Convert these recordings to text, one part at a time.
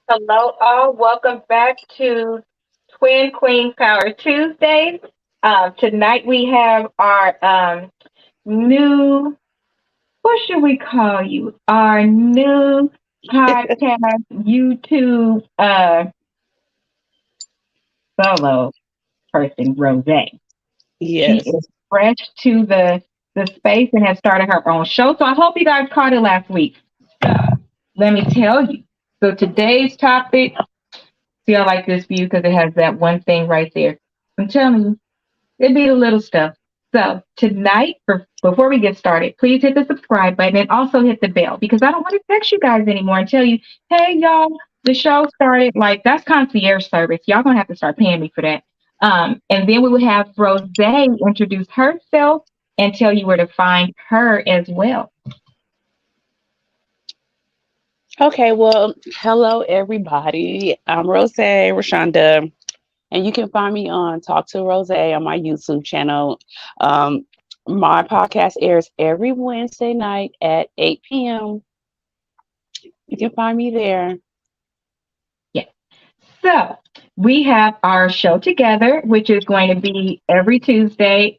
Hello, all. Welcome back to Twin Queen Power Tuesdays. Tonight we have our new, what should we call you? Our new podcast YouTube solo person, Rose. She Yes. is fresh to the space and has started her own show. So I hope you guys caught it last week. Let me tell you. So today's topic. See, I like this view because it has that one thing right there. I'm telling you, it be the little stuff. So tonight, before we get started, please hit the subscribe button and also hit the bell because I don't want to text you guys anymore and tell you, hey, y'all, the show started. Like, that's concierge service. Y'all going to have to start paying me for that. And then we will have Rose introduce herself and tell you where to find her as well. Okay, well, hello everybody. I'm Rashonda, and you can find me on Talk to Rose on my YouTube channel. My podcast airs every Wednesday night at 8 p.m. You can find me there. Yes. So we have our show together, which is going to be every Tuesday.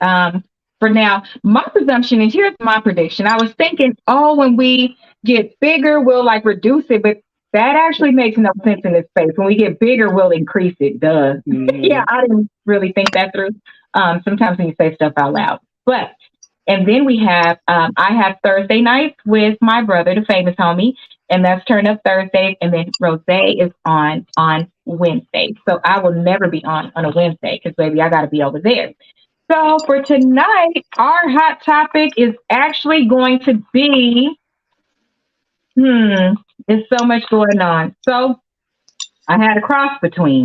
For now, my presumption is here's my prediction. I was thinking, when we get bigger, we'll like reduce it, but that actually makes no sense in this space. When we get bigger, we'll increase it. Duh. Mm-hmm. Yeah, I didn't really think that through. Sometimes when you say stuff out loud, and then we have, I have Thursday nights with my brother, the famous homie, and that's Turn Up Thursday. And then Rose is on Wednesday. So I will never be on a Wednesday because baby, I got to be over there. So for tonight, our hot topic is actually going to be, there's so much going on. So I had a cross between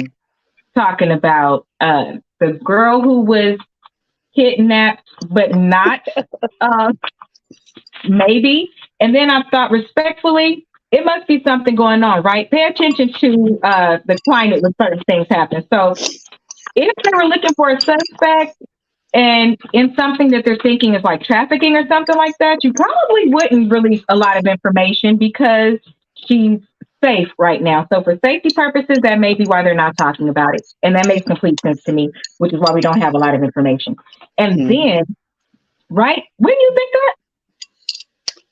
talking about the girl who was kidnapped, but not maybe. And then I thought respectfully, it must be something going on, right? Pay attention to the climate when certain things happen. So if they were looking for a suspect, and in something that they're thinking is like trafficking or something like that, you probably wouldn't release a lot of information because she's safe right now. So for safety purposes, that may be why they're not talking about it. And that makes complete sense to me, which is why we don't have a lot of information. And then, right, when you think that?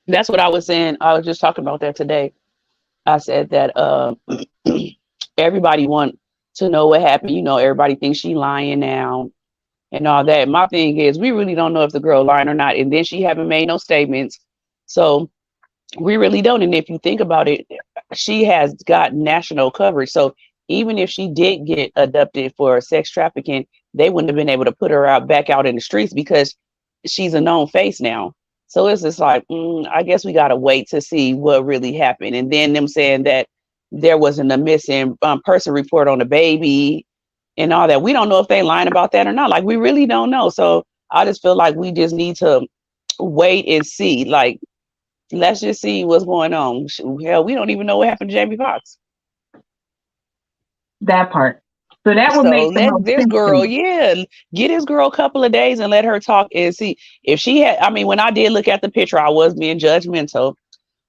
That's what I was saying. I was just talking about that today. I said that everybody wants to know what happened. You know, everybody thinks she's lying now. And all that. My thing is, we really don't know if the girl lying or not. And then she haven't made no statements. So we really don't. And if you think about it, she has got national coverage. So even if she did get abducted for sex trafficking, they wouldn't have been able to put her back out in the streets because she's a known face now. So it's just like, I guess we got to wait to see what really happened. And then them saying that there wasn't a missing person report on the baby and all that. We don't know if they lying about that or not. Like, we really don't know. So I just feel like we just need to wait and see. Like, let's just see what's going on. Hell, we don't even know what happened to Jamie Foxx. That part. So that would make let this girl, get this girl a couple of days and let her talk and see if she had. I mean, when I did look at the picture, I was being judgmental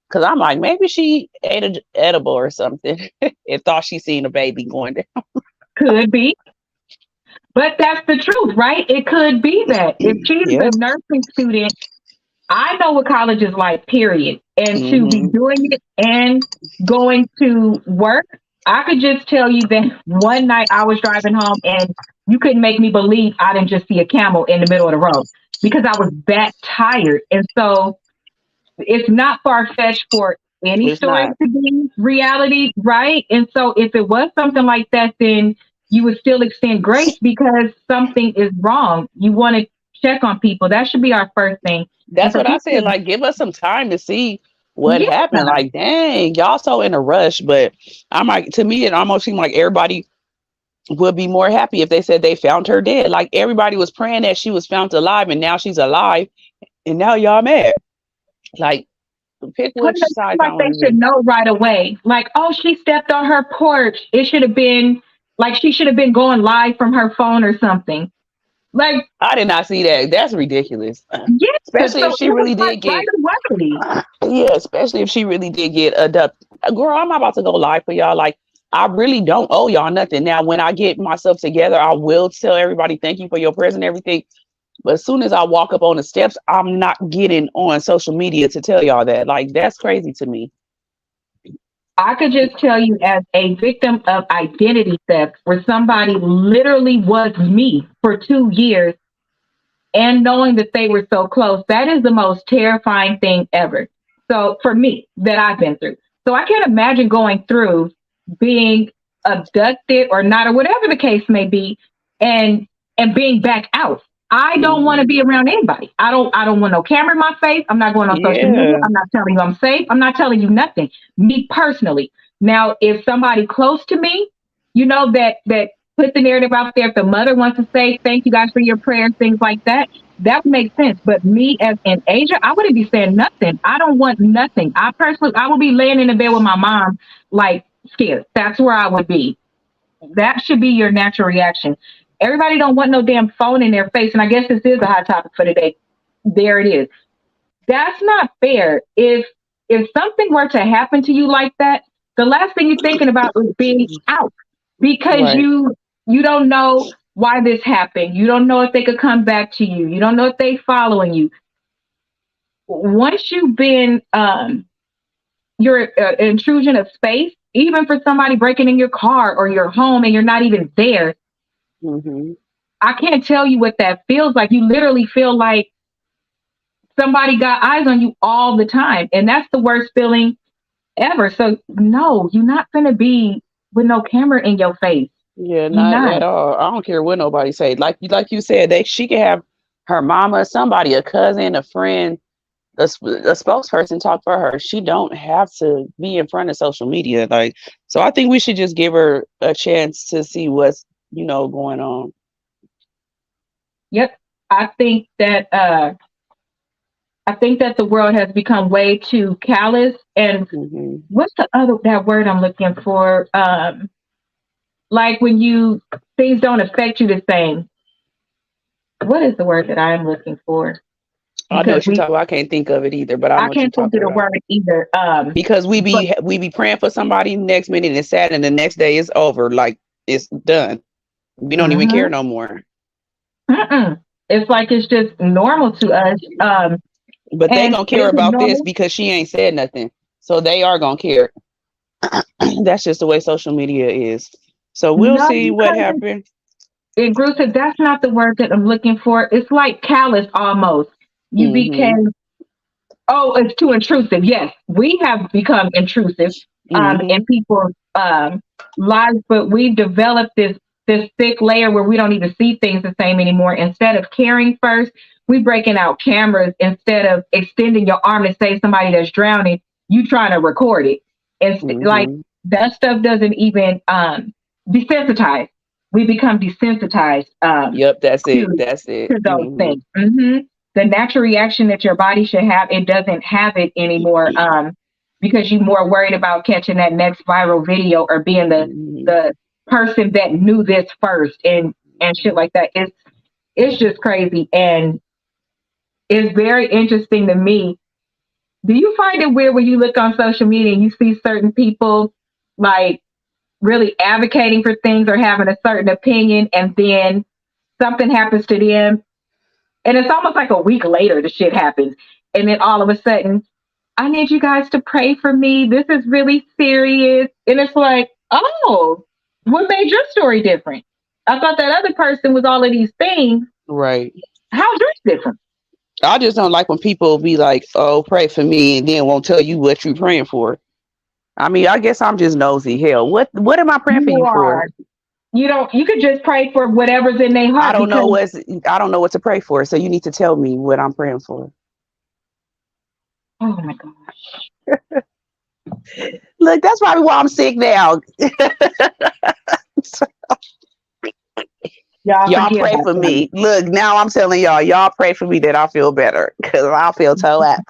because I'm like, maybe she ate an edible or something and thought she seen a baby going down. Could be. But that's the truth, right? It could be that. If she's a nursing student, I know what college is like, period. And to be doing it and going to work, I could just tell you that one night I was driving home and you couldn't make me believe I didn't just see a camel in the middle of the road because I was that tired. And so it's not far-fetched for any story to be reality, right? And so if it was something like that, then you would still extend grace because something is wrong. You want to check on people. That should be our first thing. That's what I said. Like, give us some time to see what happened. Like, dang, y'all so in a rush. But I'm like, to me, it almost seemed like everybody would be more happy if they said they found her dead. Like, everybody was praying that she was found alive, and now she's alive, and now y'all mad. Like, pick which side. Like they should know right away. Like, oh, she stepped on her porch. It should have been like she should have been going live from her phone or something. Like, I did not see that. That's ridiculous. Yeah, especially if she really did get. Yeah, especially if she really did get abducted. Girl, I'm about to go live for y'all. Like, I really don't owe y'all nothing. Now, when I get myself together, I will tell everybody thank you for your prayers and everything. But as soon as I walk up on the steps, I'm not getting on social media to tell y'all that. Like, that's crazy to me. I could just tell you, as a victim of identity theft, where somebody literally was me for 2 years, and knowing that they were so close, that is the most terrifying thing ever. So for me, that I've been through. So I can't imagine going through being abducted or not, or whatever the case may be, and being back out. I don't want to be around anybody. I don't want no camera in my face. I'm not going on social media. I'm not telling you I'm safe. I'm not telling you nothing. Me personally. Now, if somebody close to me, you know, that put the narrative out there, if the mother wants to say thank you guys for your prayers, things like that, that would make sense. But me as an agent, I wouldn't be saying nothing. I don't want nothing. I would be laying in the bed with my mom, like, scared. That's where I would be. That should be your natural reaction. Everybody don't want no damn phone in their face. And I guess this is a hot topic for today. There it is. That's not fair. If something were to happen to you like that, the last thing you're thinking about is being out, because you don't know why this happened. You don't know if they could come back to you. You don't know if they following you. Once you've been your intrusion of space, even for somebody breaking in your car or your home and you're not even there, I can't tell you what that feels like. You literally feel like somebody got eyes on you all the time. And that's the worst feeling ever. So no, you're not going to be with no camera in your face. Yeah, not at all. I don't care what nobody say. Like you said, she can have her mama, somebody, a cousin, a friend, a spokesperson talk for her. She don't have to be in front of social media. Like, so I think we should just give her a chance to see what's, going on. Yep. I think that the world has become way too callous. And what's that word I'm looking for? Like when things don't affect you the same. What is the word that I'm looking for? I know what you're talking about. I can't think of it either, but I know can't think of the word either. Because we be praying for somebody, next minute it's sad, and the next day it's over. Like, it's done. We don't even care no more. It's like it's just normal to us. But they gonna care about this because she ain't said nothing, so they are gonna care. That's just the way social media is. So we'll see what happens. And Bruce said that's not the word that I'm looking for. It's like callous almost. You became, it's too intrusive. Yes, we have become intrusive in people's lives, but we've developed this thick layer where we don't even see things the same anymore. Instead of caring first, we breaking out cameras. Instead of extending your arm to save somebody that's drowning, you trying to record it. It's like that stuff doesn't even desensitize. We become desensitized. Yep, that's it. To those things. The natural reaction that your body should have, it doesn't have it anymore. Because you're more worried about catching that next viral video or being the person that knew this first and shit like that. It's just crazy. And it's very interesting to me. Do you find it weird when you look on social media and you see certain people like really advocating for things or having a certain opinion, and then something happens to them, and it's almost like a week later the shit happens, and then all of a sudden, I need you guys to pray for me. This is really serious. And it's like, oh, what made your story different? I thought that other person was all of these things. Right. How's yours different? I just don't like when people be like, oh, pray for me, and then won't tell you what you're praying for. I mean, I guess I'm just nosy. Hell, what am I praying for you for? You could just pray for whatever's in their heart. I don't know what to pray for. So you need to tell me what I'm praying for. Oh my gosh. Look, that's probably why I'm sick now. Y'all pray for me. Look, now I'm telling y'all pray for me that I feel better, because I feel so happy.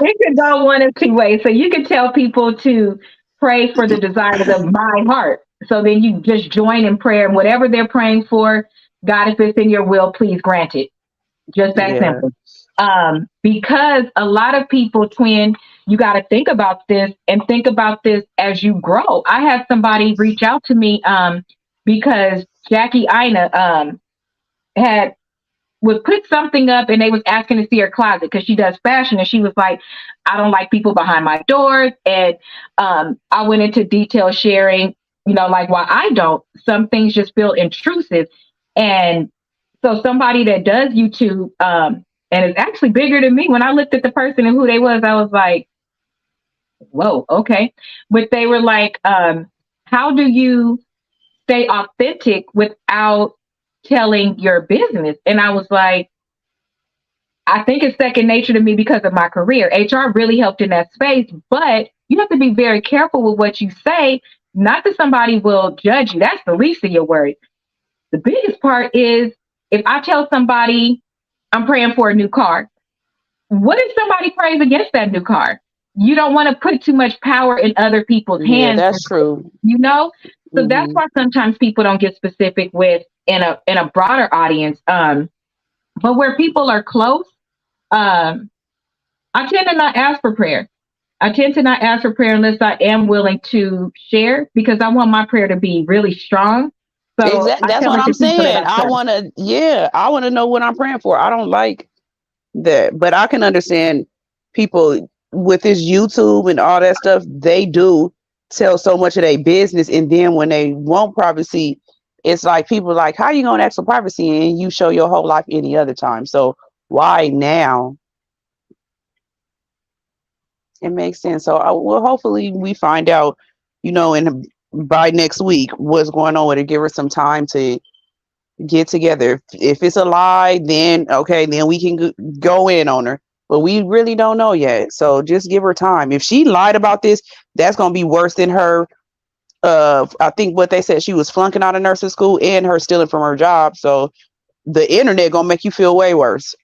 It could go one of two ways. So you could tell people to pray for the desires of my heart. So then you just join in prayer, and whatever they're praying for, God, if it's in your will, please grant it. Just that simple. Because a lot of people, twin, you got to think about this and think about this as you grow. I had somebody reach out to me because Jackie Ina had would put something up and they was asking to see her closet because she does fashion, and she was like, I don't like people behind my doors. And I went into detail sharing, like why I don't. Some things just feel intrusive. And so somebody that does YouTube and is actually bigger than me, when I looked at the person and who they was, I was like, whoa, okay. But they were like, how do you stay authentic without telling your business? And I was like, I think it's second nature to me because of my career. HR really helped in that space, but you have to be very careful with what you say. Not that somebody will judge you. That's the least of your worries. The biggest part is if I tell somebody I'm praying for a new car, what if somebody prays against that new car? You don't want to put too much power in other people's hands. Yeah, that's true. So that's why sometimes people don't get specific with in a broader audience. But where people are close, I tend to not ask for prayer. I tend to not ask for prayer unless I am willing to share, because I want my prayer to be really strong. So exactly. That's what I'm saying. I want to know what I'm praying for. I don't like that, but I can understand people with this YouTube and all that stuff. They do tell so much of their business, and then when they want privacy, it's like people like, how you gonna ask for privacy and you show your whole life any other time? So why now? It makes sense. So well, hopefully we find out, by next week what's going on with it. Give her some time to get together. If it's a lie, then okay, then we can go in on her. But we really don't know yet. So just give her time. If she lied about this, that's gonna be worse than her. I think what they said, she was flunking out of nursing school and her stealing from her job. So the internet gonna make you feel way worse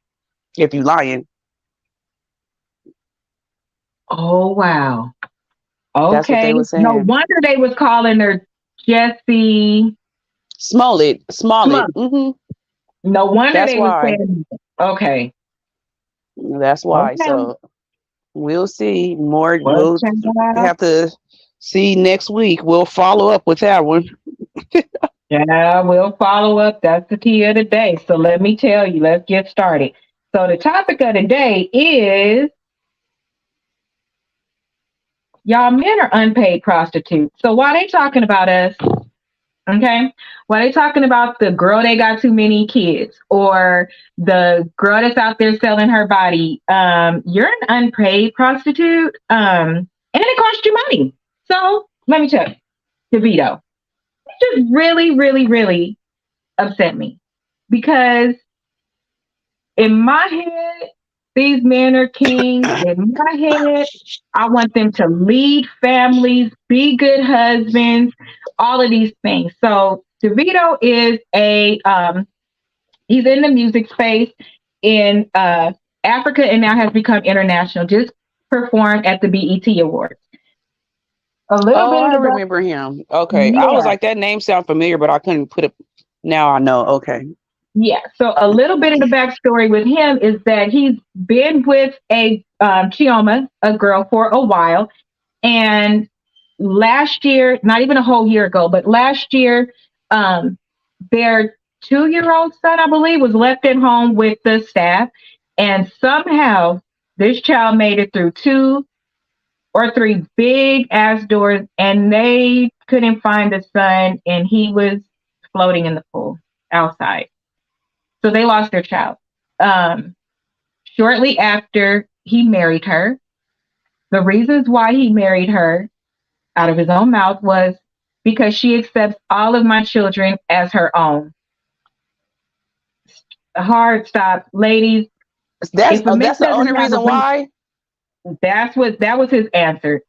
if you lying. Oh wow. Okay. That's what they were saying. No wonder they was calling her Jessie Smollett. Mm-hmm. No wonder they were saying. Okay. That's why. Okay. So we'll see more. We'll have to see next week. We'll follow up with that one. Yeah, we'll follow up. That's the tea of the day. So let me tell you, let's get started. So the topic of the day is, y'all, men are unpaid prostitutes. So while they talking about us, okay, while they talking about the girl they got too many kids, or the girl that's out there selling her body, you're an unpaid prostitute, and it costs you money. So let me tell you, Davido, it just really, really, really upset me, because in my head, these men are kings. In my head, I want them to lead families, be good husbands, all of these things. So Davido is he's in the music space in Africa, and now has become international. Just performed at the BET Awards. I remember him. Okay. Yeah. I was like, that name sounds familiar, but I couldn't put it. Now I know. Okay. Yeah. So a little bit of the backstory with him is that he's been with a 𝚂𝚄𝚱, a girl, for a while. And last year, not even a whole year ago, but last year, their 2-year-old son, I believe, was left at home with the staff. And somehow this child made it through 2 or 3 big ass doors, and they couldn't find the son, and he was floating in the pool outside. So they lost their child. Shortly after, he married her. The reasons why he married her, out of his own mouth, was because she accepts all of my children as her own. Hard stop, ladies. That's the only reason why. That was his answer.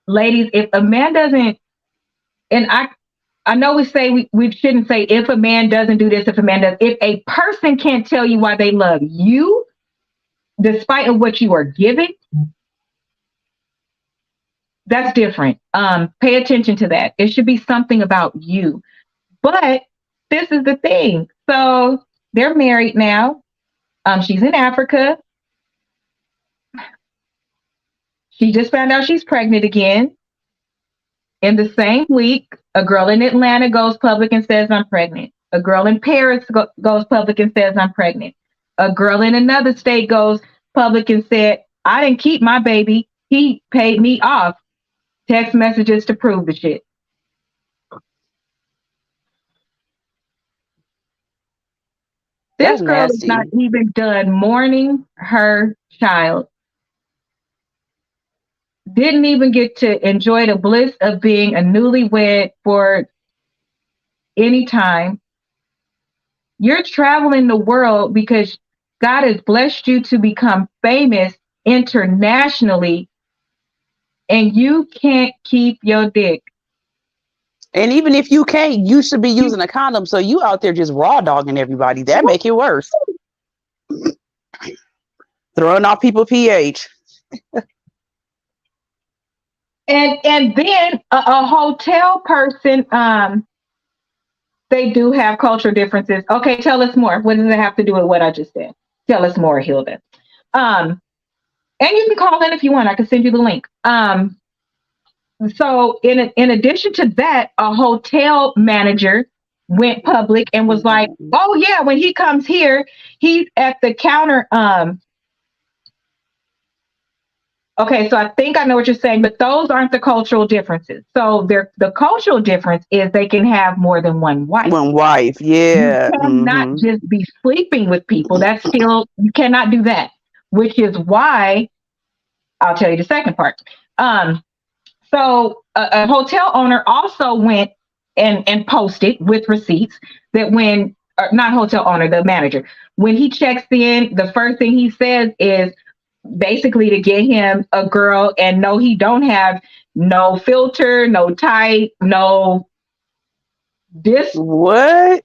Ladies, if a man doesn't, and I know we say we shouldn't say if a man doesn't do this, if a man does, if a person can't tell you why they love you, despite of what you are giving, that's different. Pay attention to that. It should be something about you. But this is the thing. So they're married now. She's in Africa. She just found out she's pregnant again. In the same week, a girl in Atlanta goes public and says, I'm pregnant. A girl in Paris goes public and says, I'm pregnant. A girl in another state goes public and said, I didn't keep my baby. He paid me off. Text messages to prove the shit. This That's girl is nasty. not even done mourning her child. Didn't even get to enjoy the bliss of being a newlywed for any time. You're traveling the world because God has blessed you to become famous internationally, and you can't keep your dick. And even if you can't, you should be using a condom. So you out there just raw dogging everybody. That make it worse. Throwing off people pH. And then a hotel person, they do have cultural differences. Okay, tell us more. What does it have to do with what I just said? Tell us more, Hilda. And you can call in if you want. I can send you the link. So in addition to that, a hotel manager went public and was like, oh yeah, when he comes here, he's at the counter. Okay, so I think I know what you're saying, but those aren't the cultural differences. So the cultural difference is they can have more than one wife. One wife, yeah. You cannot just be sleeping with people. That's still, you cannot do that, which is why I'll tell you the second part. So a hotel owner also went and posted with receipts that when, not hotel owner, the manager, when he checks in, the first thing he says is basically to get him a girl, and no, he don't have no filter, no type, no this. What?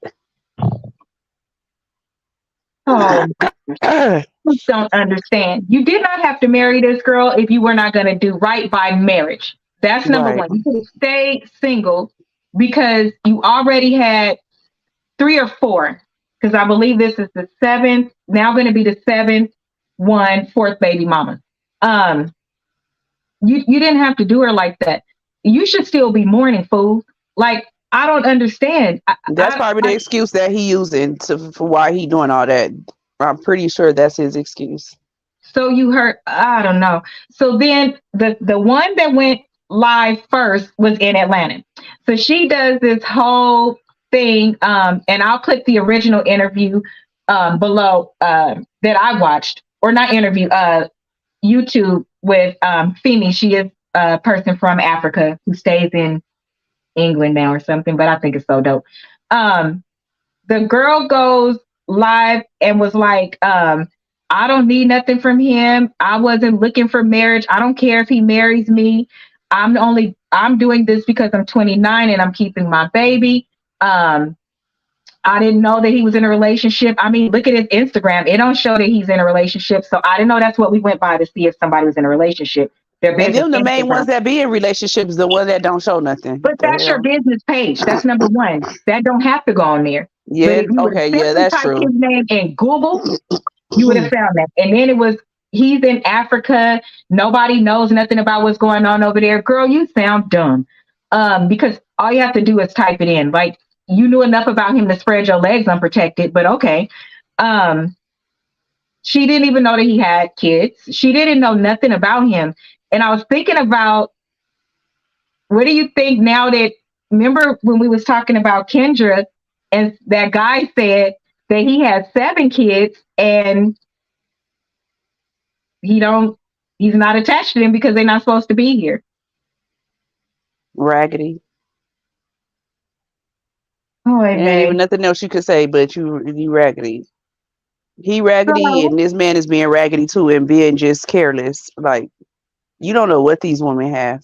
Oh, I don't understand. You did not have to marry this girl if you were not going to do right by marriage. That's number one. You could stay single because you already had 3 or 4, because I believe this is the 7th, now going to be the 4th baby mama. You didn't have to do her like that. You should still be mourning, fool. Like, I don't understand. That's probably the excuse that he using for why he doing all that. I'm pretty sure that's his excuse. So you heard, I don't know. So then the one that went live first was in Atlanta. So she does this whole thing, and I'll put the original interview below that I watched, or not interview, YouTube with Femi. She is a person from Africa who stays in England now or something, but I think it's so dope. The girl goes live and was like, I don't need nothing from him. I wasn't looking for marriage. I don't care if he marries me. I'm doing this because I'm 29 and I'm keeping my baby. I didn't know that he was in a relationship. I mean, look at his Instagram. It don't show that he's in a relationship. So I didn't know that's what we went by to see if somebody was in a relationship. And them the main ones that be in relationships, the ones that don't show nothing. But that's your business page. That's number one. That don't have to go on there. Yeah, okay, yeah, that's true. His name in Google, you would have found that. And then it was, he's in Africa. Nobody knows nothing about what's going on over there. Girl, you sound dumb. Because all you have to do is type it in. Like, you knew enough about him to spread your legs unprotected, but okay. She didn't even know that he had kids. She didn't know nothing about him. And I was thinking about, what do you think now that, remember when we was talking about Kendra, and that guy said that he had 7 kids and he's not attached to them because they're not supposed to be here. Raggedy. Oh, ain't even nothing else you could say, but you raggedy. He raggedy, and this man is being raggedy too, and being just careless. Like, you don't know what these women have.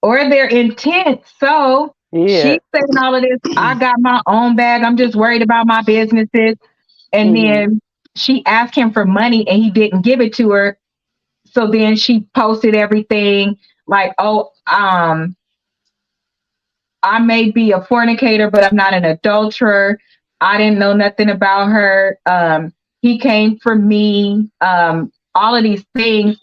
Or their intent. So she's saying all of this, I got my own bag, I'm just worried about my businesses. And then she asked him for money and he didn't give it to her. So then she posted everything like, oh, I may be a fornicator, but I'm not an adulterer. I didn't know nothing about her. He came for me. all of these things.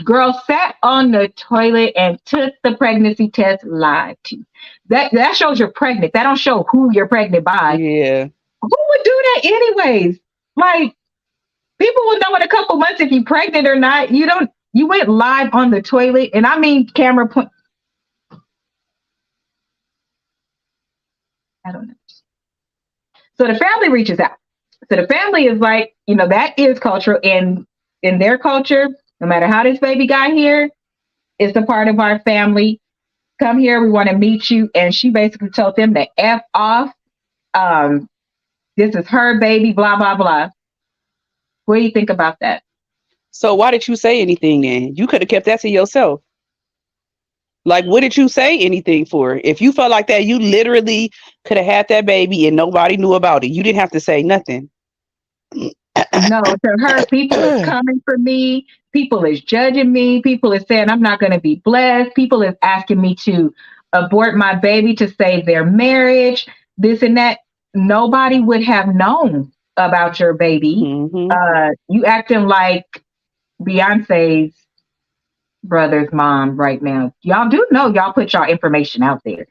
Girl sat on the toilet and took the pregnancy test live to you. That shows you're pregnant. That don't show who you're pregnant by. Yeah. Who would do that anyways? Like, people will know in a couple months if you're pregnant or not. You went live on the toilet, and I mean camera point. I don't know. So the family reaches out. So the family is like, that is cultural. And in their culture, no matter how this baby got here, it's a part of our family. Come here, we want to meet you. And she basically told them to F off. This is her baby, blah, blah, blah. What do you think about that? So why did you say anything then? You could have kept that to yourself. Like, what did you say anything for? If you felt like that, you literally could have had that baby and nobody knew about it. You didn't have to say nothing. No, to her, people is coming for me. People is judging me. People is saying I'm not going to be blessed. People is asking me to abort my baby to save their marriage, this and that. Nobody would have known about your baby. Mm-hmm. You acting like Beyonce's brother's mom right now. Y'all do know y'all put y'all information out there.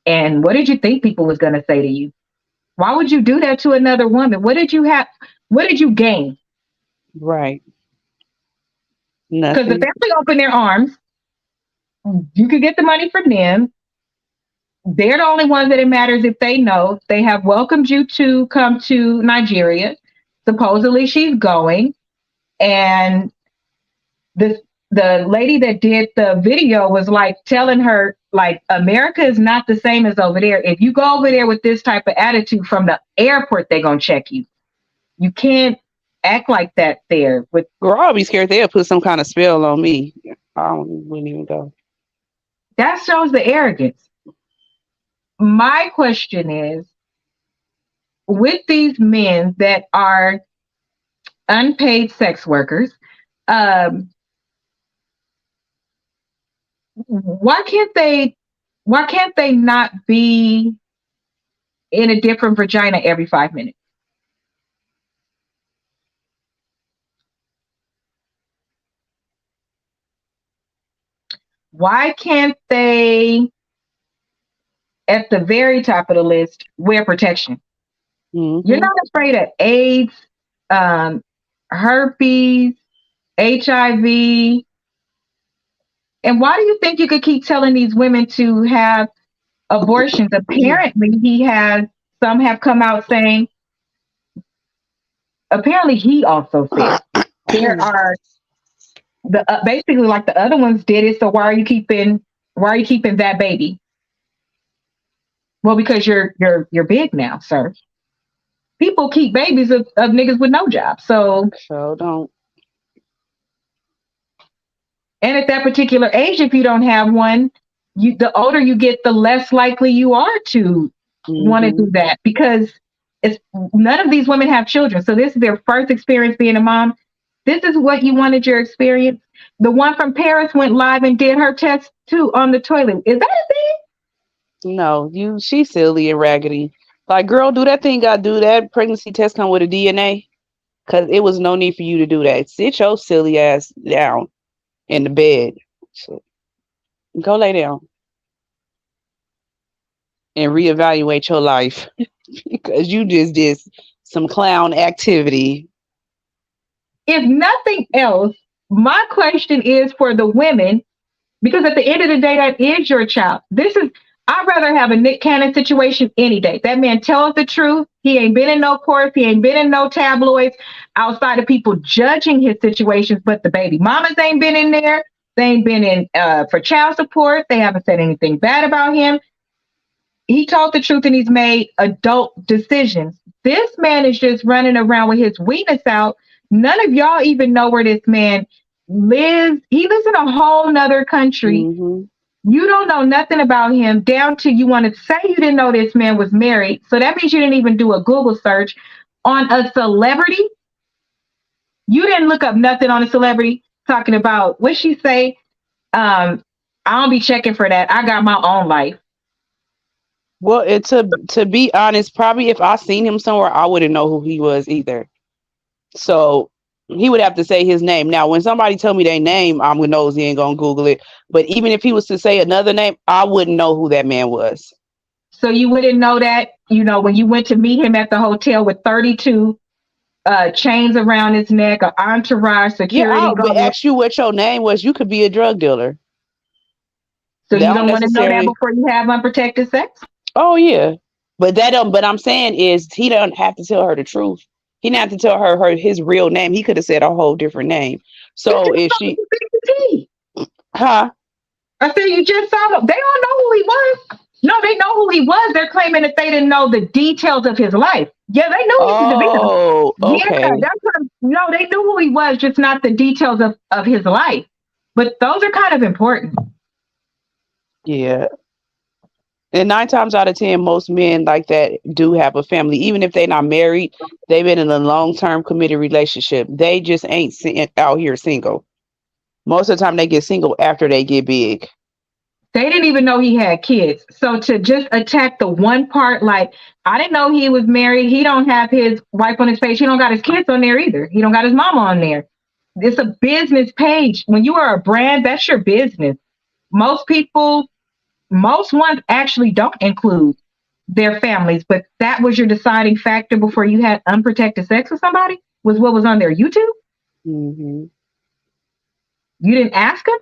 And what did you think people was going to say to you? Why would you do that to another woman? What did you have? What did you gain? Right. Because Nothing. the family opened their arms. You could get the money from them. They're the only ones that it matters if they know. They have welcomed you to come to Nigeria. Supposedly she's going. And the lady that did the video was like telling her, like, America is not the same as over there. If you go over there with this type of attitude from the airport, they're going to check you. You can't act like that there. Girl, I'll be scared they'll put some kind of spell on me. Wouldn't even go. That shows the arrogance. My question is, with these men that are unpaid sex workers, why can't they not be in a different vagina every 5 minutes? Why can't they, at the very top of the list, wear protection? Mm-hmm. You're not afraid of AIDS, herpes, HIV. And why do you think you could keep telling these women to have abortions? Apparently, some have come out saying, apparently he also said, there are basically like the other ones did it. So why are you keeping that baby? Well, because you're big now, sir. People keep babies of niggas with no job. So don't. And at that particular age, if you don't have one, the older you get, the less likely you are to want to do that, because none of these women have children. So this is their first experience being a mom. This is what you wanted your experience. The one from Paris went live and did her test too on the toilet. Is that a thing? No, she's silly and raggedy. Like, girl, do that thing. Got do that pregnancy test come with a DNA? Because it was no need for you to do that. Sit your silly ass down in the bed. So, go lay down and reevaluate your life because you just did some clown activity. If nothing else, my question is for the women, because at the end of the day, that is your child. I'd rather have a Nick Cannon situation any day. That man tells the truth. He ain't been in no court. He ain't been in no tabloids outside of people judging his situations. But the baby mamas ain't been in there. They ain't been in for child support. They haven't said anything bad about him. He told the truth and he's made adult decisions. This man is just running around with his weenus out. None of y'all even know where this man lives. He lives in a whole nother country. Mm-hmm. You don't know nothing about him, down to you want to say you didn't know this man was married. So that means you didn't even do a Google search on a celebrity. You didn't look up nothing on a celebrity talking about what she say. I don't be checking for that. I got my own life. Well, to be honest, probably if I seen him somewhere, I wouldn't know who he was either. So He would have to say his name. Now, when somebody tell me their name, I'm nosy and gonna Google it. But even if he was to say another name, I wouldn't know who that man was. So you wouldn't know that, when you went to meet him at the hotel with 32 chains around his neck, an entourage, security Yeah, but guard. ask you what your name was. You could be a drug dealer. So you don't want to know that before you have unprotected sex? Oh yeah, but that don't. But I'm saying is he don't have to tell her the truth. He didn't have to tell her his real name. He could have said a whole different name. So if she, huh? I said you just saw them. They don't know who he was. No, they know who he was. They're claiming that they didn't know the details of his life. Yeah, they knew he was a victim. Oh, okay. Yeah, that's what no, they knew who he was, just not the details of his life. But those are kind of important. Yeah. And 9 times out of 10, most men like that do have a family. Even if they're not married, they've been in a long-term committed relationship. They just ain't out here single. Most of the time they get single after they get big. They didn't even know he had kids. So to just attack the one part, like, I didn't know he was married. He don't have his wife on his page. He don't got his kids on there either. He don't got his mama on there. It's a business page. When you are a brand, that's your business. Most ones actually don't include their families, but that was your deciding factor before you had unprotected sex with somebody, was what was on their YouTube? Mm-hmm. You didn't ask him?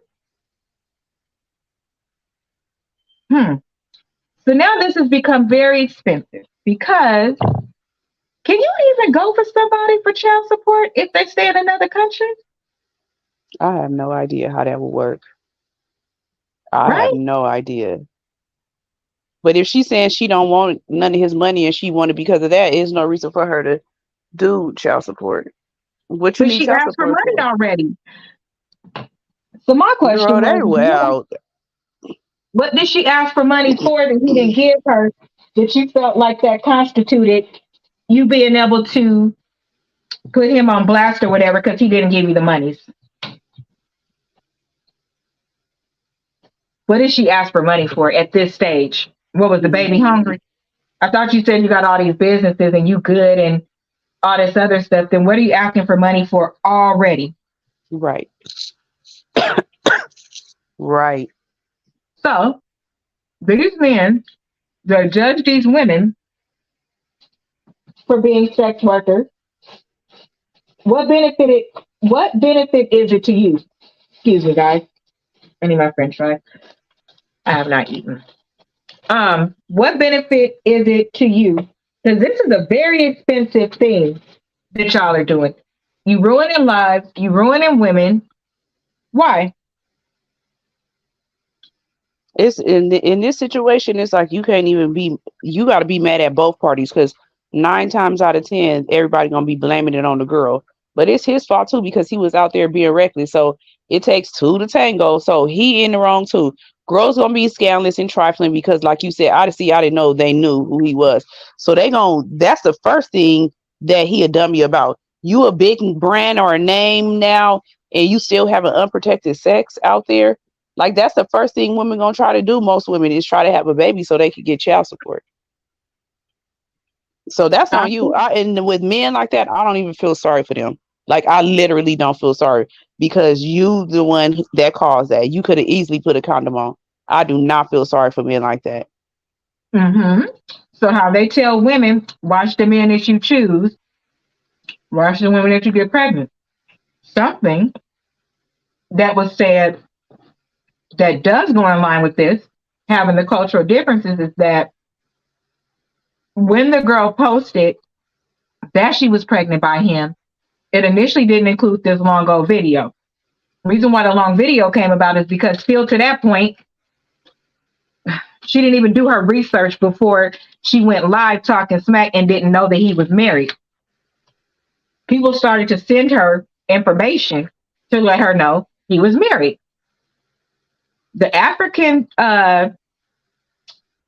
So now this has become very expensive because can you even go for somebody for child support if they stay in another country? I have no idea how that would work. I have no idea. But if she's saying she don't want none of his money and she wanted because of that, there's no reason for her to do child support. What you But need she child asked for support money for? already. So my question what did she ask for money for that he didn't give her, that you felt like that constituted you being able to put him on blast or whatever because he didn't give you the monies? What did she ask for money for at this stage? What was the baby hungry? I thought you said you got all these businesses and you good and all this other stuff. Then what are you asking for money for already? Right. Right. So these men that judge these women for being sex workers, what benefit is it to you? Excuse me, guys. I need my French fries. I have not eaten. What benefit is it to you? Because this is a very expensive thing that y'all are doing. You ruining lives, you ruining women. Why? It's in this situation, it's like you can't even be, you got to be mad at both parties because 9 times out of 10, everybody gonna be blaming it on the girl. But it's his fault too because he was out there being reckless. So it takes 2 to tango. So he in the wrong too. Girls gonna be scandalous and trifling because, like you said, I didn't know they knew who he was. So that's the first thing that he a dummy about. You a big brand or a name now, and you still have an unprotected sex out there. Like, that's the first thing women gonna try to do. Most women is try to have a baby so they could get child support. So that's on you. And with men like that, I don't even feel sorry for them. Like, I literally don't feel sorry because you the one that caused that. You could have easily put a condom on. I do not feel sorry for men like that. Mm-hmm. So how they tell women, watch the men that you choose, watch the women that you get pregnant. Something that was said that does go in line with this, having the cultural differences, is that when the girl posted that she was pregnant by him, it initially didn't include this long old video. The reason why the long video came about is because still to that point, she didn't even do her research before she went live talking smack and didn't know that he was married. People started to send her information to let her know he was married. The African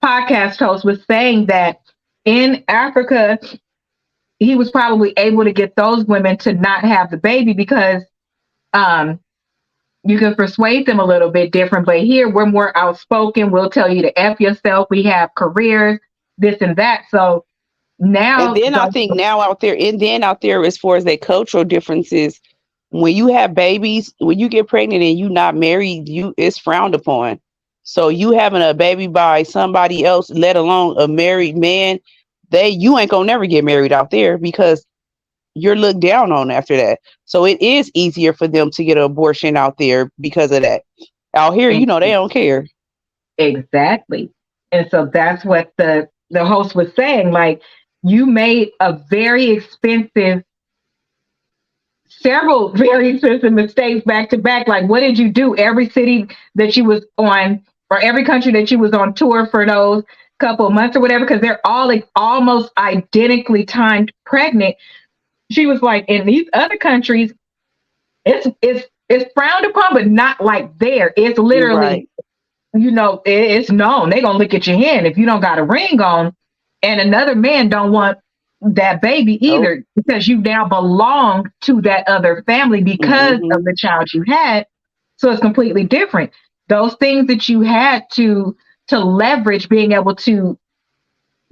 podcast host was saying that in Africa, he was probably able to get those women to not have the baby because you can persuade them a little bit different. But here, we're more outspoken. We'll tell you to F yourself. We have careers, this and that. So Now, And then I think now out there, as far as that cultural differences, when you have babies, when you get pregnant and you not married, it's frowned upon. So you having a baby by somebody else, let alone a married man, you ain't gonna never get married out there because you're looked down on after that. So it is easier for them to get an abortion out there because of that. Out here, they don't care. Exactly. And so that's what the host was saying. Like, you made several very expensive mistakes back to back. Like, what did you do? Every city that you was on, or every country that you was on tour for those couple of months or whatever, because they're all like almost identically timed pregnant. She was like, in these other countries, it's frowned upon, but not like there. It's literally, it's known. They're gonna look at your hand if you don't got a ring on, and another man don't want that baby either, because you now belong to that other family because of the child you had. So it's completely different. Those things that you had to leverage, being able to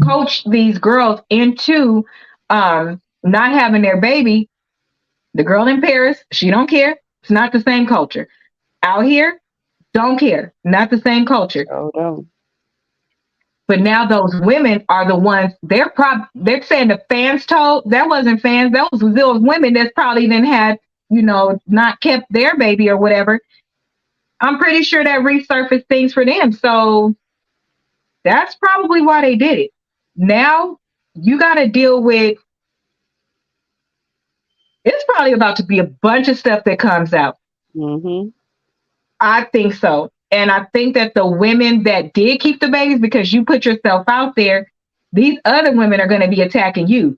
coach these girls into not having their baby. The girl in Paris, she don't care. It's not the same culture. Out here, don't care. Not the same culture. Oh, no. But now those women are the ones, they're saying the fans told. That wasn't fans. Those women that's probably then had, not kept their baby or whatever. I'm pretty sure that resurfaced things for them. So that's probably why they did it. Now you got to deal with, it's probably about to be a bunch of stuff that comes out. I think so. And I think that the women that did keep the babies, because you put yourself out there, these other women are going to be attacking you.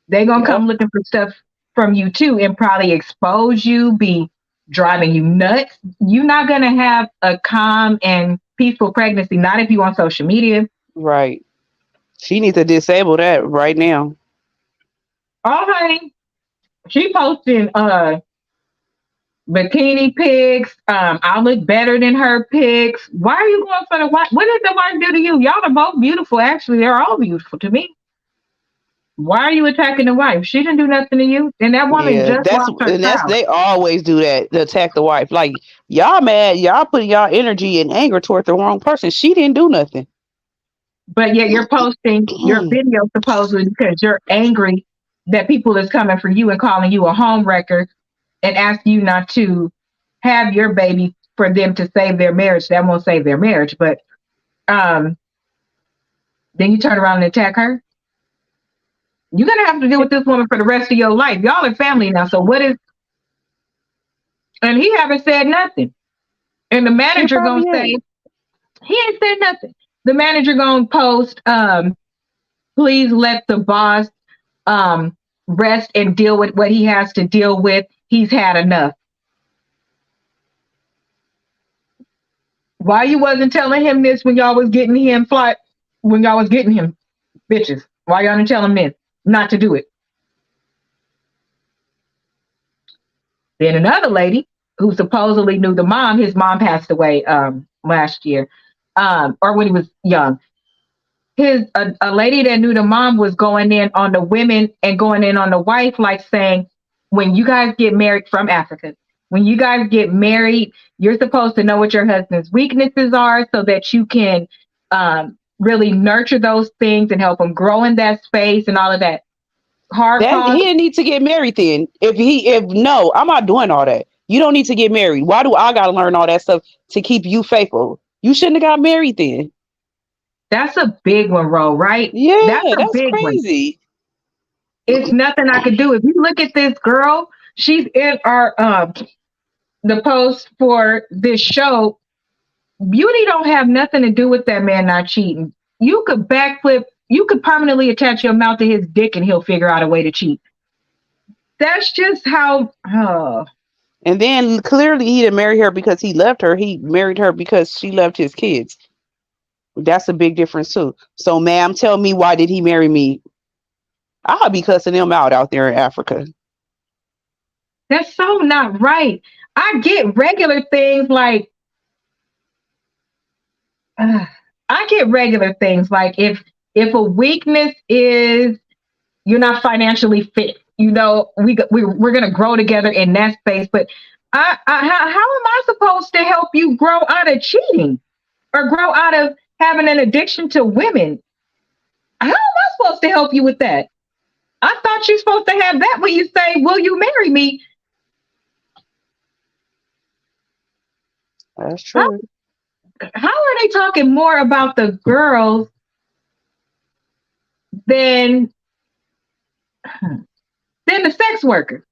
They're going to come looking for stuff from you too, and probably expose you, be driving you nuts. You're not going to have a calm and peaceful pregnancy, not if you on social media. Right. She needs to disable that right now. Oh, honey. She posting bikini pics. I look better than her pics. Why are you going for the wife? What did the wife do to you? Y'all are both beautiful. Actually, they're all beautiful to me. Why are you attacking the wife? She didn't do nothing to you. And that woman just lost her child. They always do that, to attack the wife. Like, y'all mad, y'all putting y'all energy and anger toward the wrong person. She didn't do nothing. But yet you're posting your video supposedly because you're angry that people is coming for you and calling you a home wrecker and asking you not to have your baby for them to save their marriage. That won't save their marriage. But then you turn around and attack her. You're going to have to deal with this woman for the rest of your life. Y'all are family now. So what is, and he haven't said nothing. And the manager going to say, he ain't said nothing. The manager going to post, please let the boss rest and deal with what he has to deal with. He's had enough. Why you wasn't telling him this when y'all was getting him bitches? Why y'all didn't tell him this? Not to do it. Then another lady who supposedly knew the mom, his mom passed away last year, or when he was young. A lady that knew the mom was going in on the women and going in on the wife, like saying, when you guys get married, from Africa, when you guys get married, you're supposed to know what your husband's weaknesses are so that you can really nurture those things and help him grow in that space and all of that. He didn't need to get married then. No, I'm not doing all that. You don't need to get married. Why do I got to learn all that stuff to keep you faithful? You shouldn't have got married then. That's a big one, Ro, right? Yeah, that's crazy. One. It's nothing I could do. If you look at this girl, she's in our the post for this show. Beauty don't have nothing to do with that man not cheating. You could backflip. You could permanently attach your mouth to his dick and he'll figure out a way to cheat. That's just how. And then clearly he didn't marry her because he loved her. He married her because she loved his kids. That's a big difference too. So, ma'am, tell me, why did he marry me? I'll be cussing him out there in Africa. That's so not right. I get regular things like, if If a weakness is you're not financially fit, we're going to grow together in that space. But how am I supposed to help you grow out of cheating or grow out of having an addiction to women? How am I supposed to help you with that? I thought you're supposed to have that when you say, will you marry me? That's true. How are they talking more about the girls than the sex worker?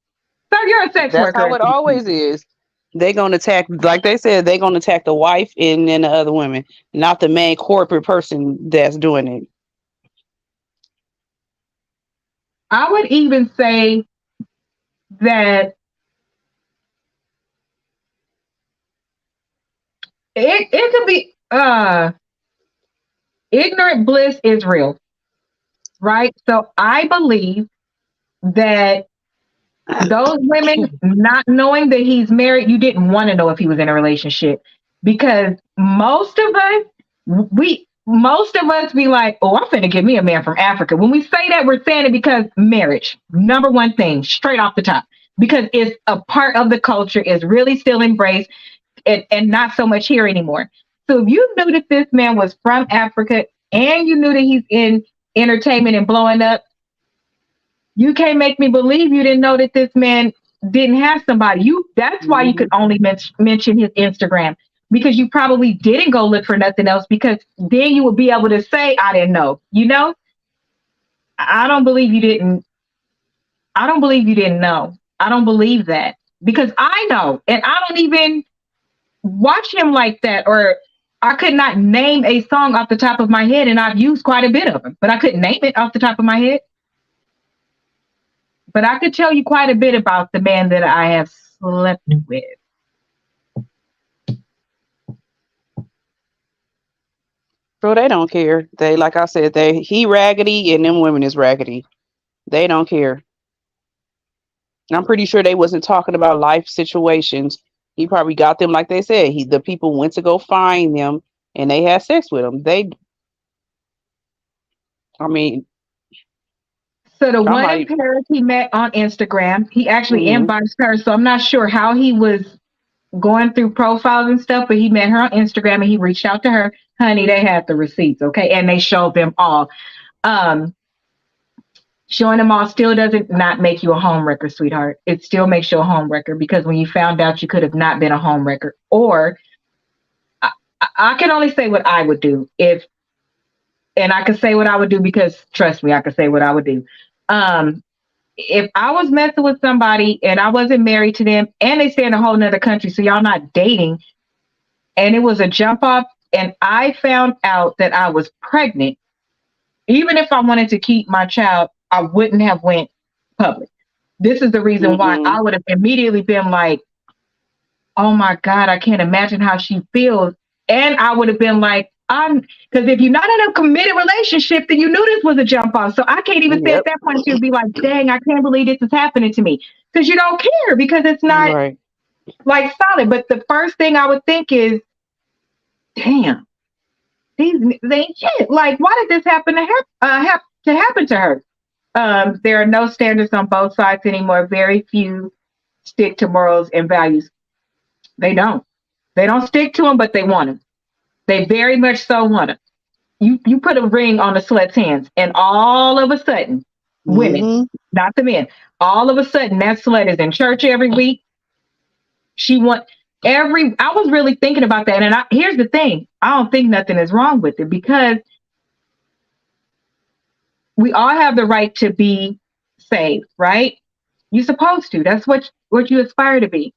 So you're a sex worker. That's how it always is. They're going to attack, like they said, they're going to attack the wife and then the other women, not the main corporate person that's doing it. I would even say that it could be ignorant bliss is real, right? So I believe that those women not knowing that he's married, you didn't want to know if he was in a relationship, because most of us be like, oh, I'm finna get me a man from Africa. When we say that, we're saying it because marriage, number one thing, straight off the top, because it's a part of the culture, is really still embraced and not so much here anymore. So if you knew that this man was from Africa and you knew that he's in entertainment and blowing up, you can't make me believe you didn't know that this man didn't have somebody. That's why you could only mention his Instagram, because you probably didn't go look for nothing else, because then you would be able to say, I didn't know. I don't believe you didn't. I don't believe you didn't know. I don't believe that, because I know, and I don't even watch him like that, or I could not name a song off the top of my head, and I've used quite a bit of them, but I couldn't name it off the top of my head. But I could tell you quite a bit about the man that I have slept with. Bro, they don't care. They, like I said, he raggedy and them women is raggedy. They don't care. And I'm pretty sure they wasn't talking about life situations. He probably got them, like they said. The people went to go find them and they had sex with them. So the one in Paris he met on Instagram, he actually inboxed her. So I'm not sure how he was going through profiles and stuff, but he met her on Instagram and he reached out to her. Honey, they had the receipts, okay? And they showed them all. Showing them all still doesn't not make you a homewrecker, sweetheart. It still makes you a homewrecker, because when you found out, you could have not been a homewrecker. Or I can only say what I would do and I can say what I would do because, trust me, I can say what I would do. If I was messing with somebody and I wasn't married to them and they stay in a whole nother country, so y'all not dating, and it was a jump off and I found out that I was pregnant, even if I wanted to keep my child, I wouldn't have went public. This is the reason why I would have immediately been like, oh my God, I can't imagine how she feels. And I would have been like, because if you're not in a committed relationship, then you knew this was a jump off. So I can't even say at that point to be like, dang, I can't believe this is happening to me. Because you don't care, because it's not like solid. But the first thing I would think is, damn, they ain't shit. Like, why did this happen to her? There are no standards on both sides anymore. Very few stick to morals and values. They don't stick to them, but they want them. They very much so want them. You put a ring on the slut's hands, and all of a sudden, women, not the men, all of a sudden that slut is in church every week. I was really thinking about that. And here's the thing. I don't think nothing is wrong with it, because we all have the right to be saved, right? You're supposed to. That's what you aspire to be.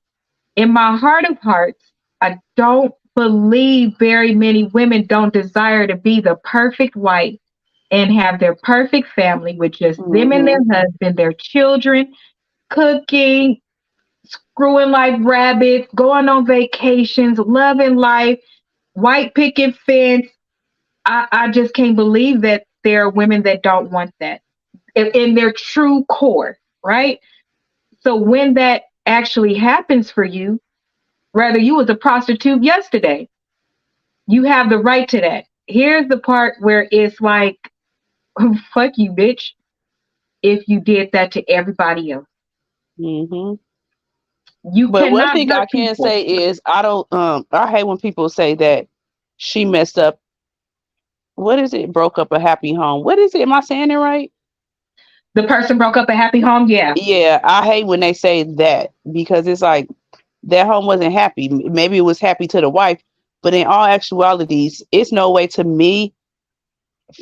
In my heart of hearts, I don't believe very many women don't desire to be the perfect wife and have their perfect family with just them and their husband, their children, cooking, screwing like rabbits, going on vacations, loving life, white picket fence. I just can't believe that there are women that don't want that in their true core, right? So when that actually happens for you, whether you was a prostitute yesterday, you have the right to that. Here's the part where it's like, fuck you, bitch, if you did that to everybody else. Mm-hmm. You But one cannot thing I hurt can people. say is I hate when people say that she messed up. What is it? Broke up a happy home. What is it? Am I saying it right? The person broke up a happy home. Yeah. Yeah, I hate when they say that because it's like that home wasn't happy. Maybe it was happy to the wife, but in all actualities, it's no way to me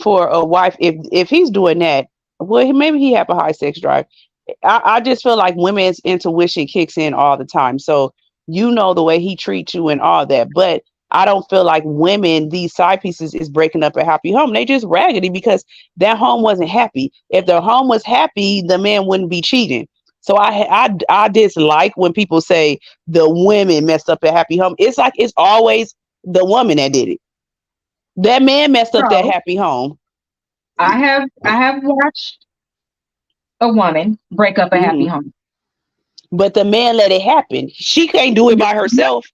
for a wife if he's doing that. Well, maybe he have a high sex drive. I just feel like women's intuition kicks in all the time. So you know the way he treats you and all that. But I don't feel like women, these side pieces, is breaking up a happy home. They just raggedy because that home wasn't happy. If the home was happy, the man wouldn't be cheating. So I dislike when people say the women messed up a happy home. It's like it's always the woman that did it. That man messed up that So happy home. I have watched a woman break up a happy Mhm. home. But the man let it happen. She can't do it by herself.